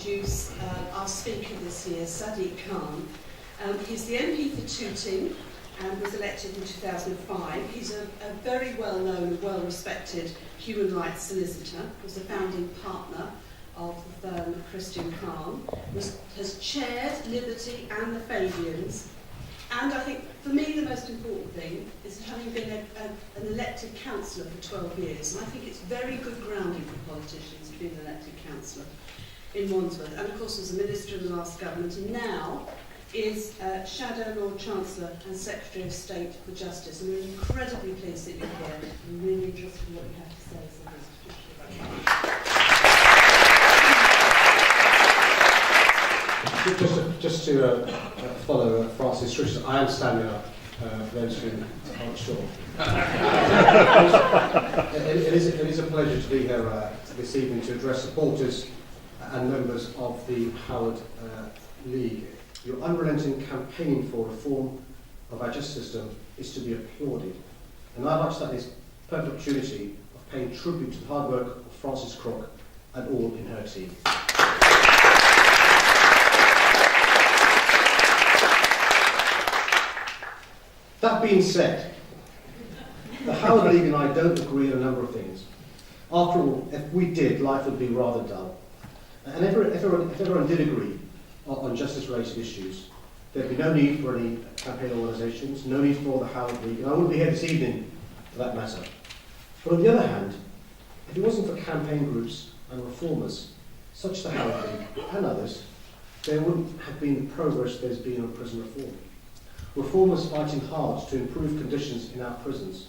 introduce our speaker this year, Sadiq Khan. He's the MP for Tooting and was elected in 2005. He's a very well-known and well-respected human rights solicitor, was a founding partner of the firm Christian Khan, has chaired Liberty and the Fabians, and I think for me the most important thing is having been an elected councillor for 12 years, and I think it's very good grounding for politicians to be an elected councillor in Wandsworth, and of course was a minister in the last government, and now is Shadow Lord Chancellor and Secretary of State for Justice, and we're incredibly pleased that you're here. I'm really interested in what you have to say. Just to follow Francis Richardson, I am standing up for those who aren't sure. It is a pleasure to be here this evening to address supporters and members of the Howard League. Your unrelenting campaign for reform of our justice system is to be applauded. And I'd like to take this perfect opportunity of paying tribute to the hard work of Frances Crook and all in her team. That being said, the Howard League and I don't agree on a number of things. After all, if we did, life would be rather dull. And if everyone did agree on justice-related issues, there'd be no need for any campaign organisations, no need for the Howard League, and I wouldn't be here this evening for that matter. But on the other hand, if it wasn't for campaign groups and reformers, such as the Howard League and others, there wouldn't have been the progress there's been on prison reform. Reformers fighting hard to improve conditions in our prisons,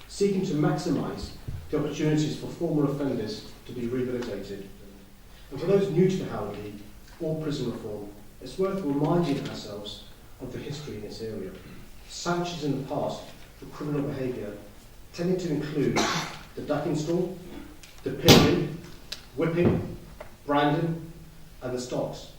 seeking to maximise the opportunities for former offenders to be rehabilitated. And for those new to the Howard League or prison reform, it's worth reminding ourselves of the history in this area. Sanctions in the past for criminal behaviour tended to include the ducking stool, the pillorying, whipping, branding, and the stocks.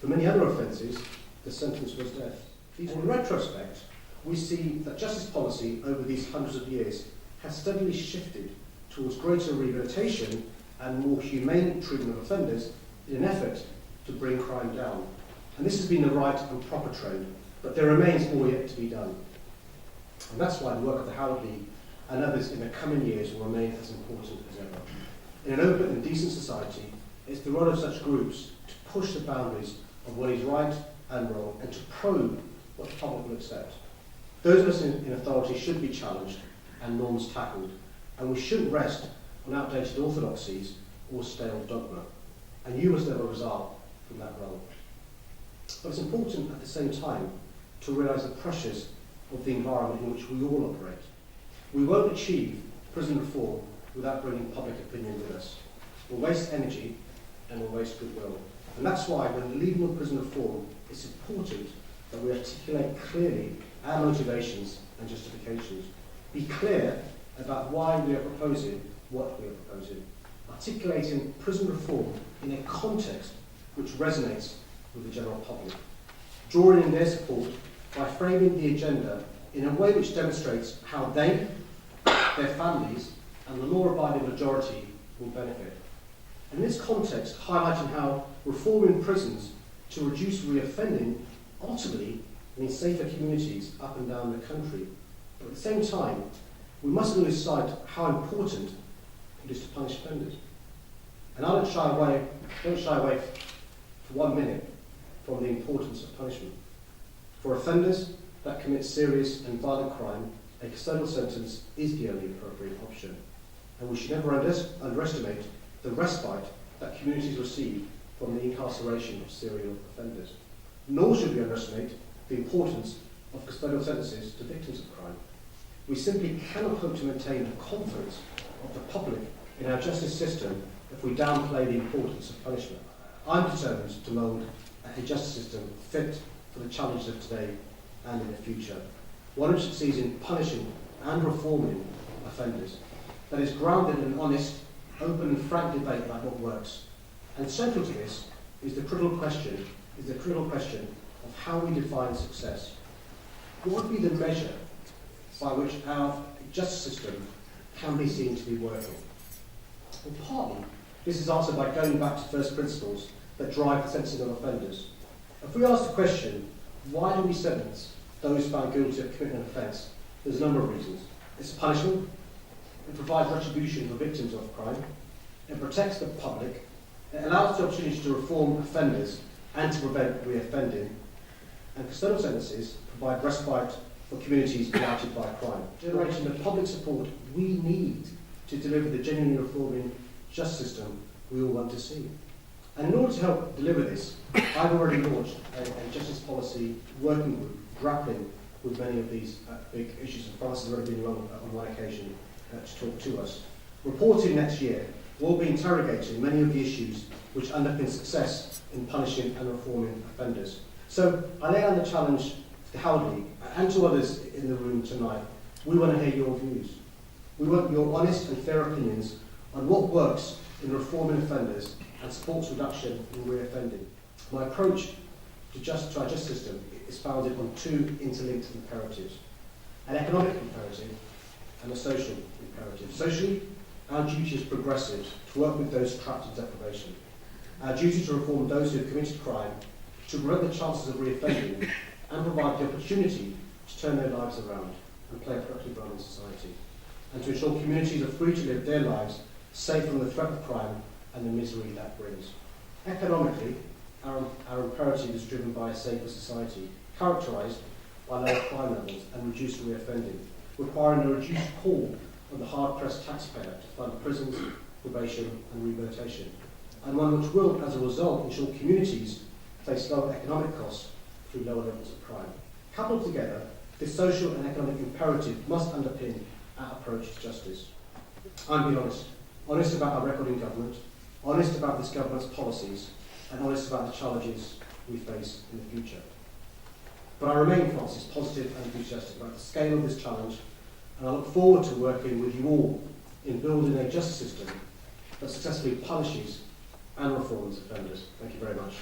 For many other offences, the sentence was death. In retrospect, we see that justice policy over these hundreds of years has steadily shifted towards greater rehabilitation and more humane treatment of offenders in an effort to bring crime down. And this has been the right and proper trend, but there remains more yet to be done. And that's why the work of the Howard League and others in the coming years will remain as important as ever. In an open and decent society, it's the role of such groups to push the boundaries of what is right and wrong and to probe what the public will accept. Those of us in authority should be challenged and norms tackled, and we shouldn't rest on outdated orthodoxies or stale dogma. And you must never result from that role. But it's important at the same time to realise the pressures of the environment in which we all operate. We won't achieve prison reform without bringing public opinion with us. We'll waste energy and we'll waste goodwill. And that's why when leading on prison reform, it's important that we articulate clearly our motivations and justifications. Be clear about why we are proposing what we are proposing. Articulating prison reform in a context which resonates with the general public. Drawing in their support by framing the agenda in a way which demonstrates how they, their families, and the law-abiding majority will benefit. And in this context, highlighting how reforming prisons to reduce reoffending ultimately means safer communities up and down the country. But at the same time, we mustn't lose sight of how important it is to punish offenders. And I don't shy away for 1 minute from the importance of punishment. For offenders that commit serious and violent crime, a custodial sentence is the only appropriate option. And we should never underestimate the respite that communities receive from the incarceration of serial offenders. Nor should we underestimate the importance of custodial sentences to victims of crime. We simply cannot hope to maintain the confidence of the public in our justice system if we downplay the importance of punishment. I'm determined to mould a justice system fit for the challenges of today and in the future, one which succeeds in punishing and reforming offenders, that is grounded in an honest, open and frank debate about what works. And central to this is the critical question of how we define success. What would be the measure by which our justice system can be seen to be working? Well, partly, this is answered by going back to first principles that drive the sentencing of offenders. If we ask the question, why do we sentence those found guilty of committing an offence, there's a number of reasons. It's punishment, it provides retribution for victims of crime, it protects the public, it allows the opportunity to reform offenders and to prevent reoffending, and custodial sentences provide respite for communities blighted by crime, generating the public support we need to deliver the genuinely reforming justice system we all want to see. And in order to help deliver this, I've already launched a justice policy working group grappling with many of these big issues, and Francis has already been along on one occasion to talk to us. Reporting next year, we'll be interrogating many of the issues which underpin success in punishing and reforming offenders. So I lay down the challenge to the Howard League and to others in the room tonight. We want to hear your views. We want your honest and fair opinions on what works in reforming offenders and supports reduction in reoffending. My approach to our justice system is founded on two interlinked imperatives: an economic imperative and a social imperative. Socially, our duty as progressives to work with those trapped in deprivation. Our duty to reform those who have committed crime, to prevent the chances of reoffending, and provide the opportunity to turn their lives around and play a productive role in society. And to ensure communities are free to live their lives safe from the threat of crime and the misery that brings. Economically, our imperative is driven by a safer society, characterised by lower crime levels and reduced reoffending, requiring a reduced call on the hard-pressed taxpayer to fund prisons, probation and rehabilitation, and one which will, as a result, ensure communities face lower economic costs through lower levels of crime. Coupled together, this social and economic imperative must underpin our approach to justice. I'm being honest about our record in government, honest about this government's policies, and honest about the challenges we face in the future. But I remain, Francis, positive and enthusiastic about the scale of this challenge, and I look forward to working with you all in building a justice system that successfully punishes and reforms offenders. Thank you very much.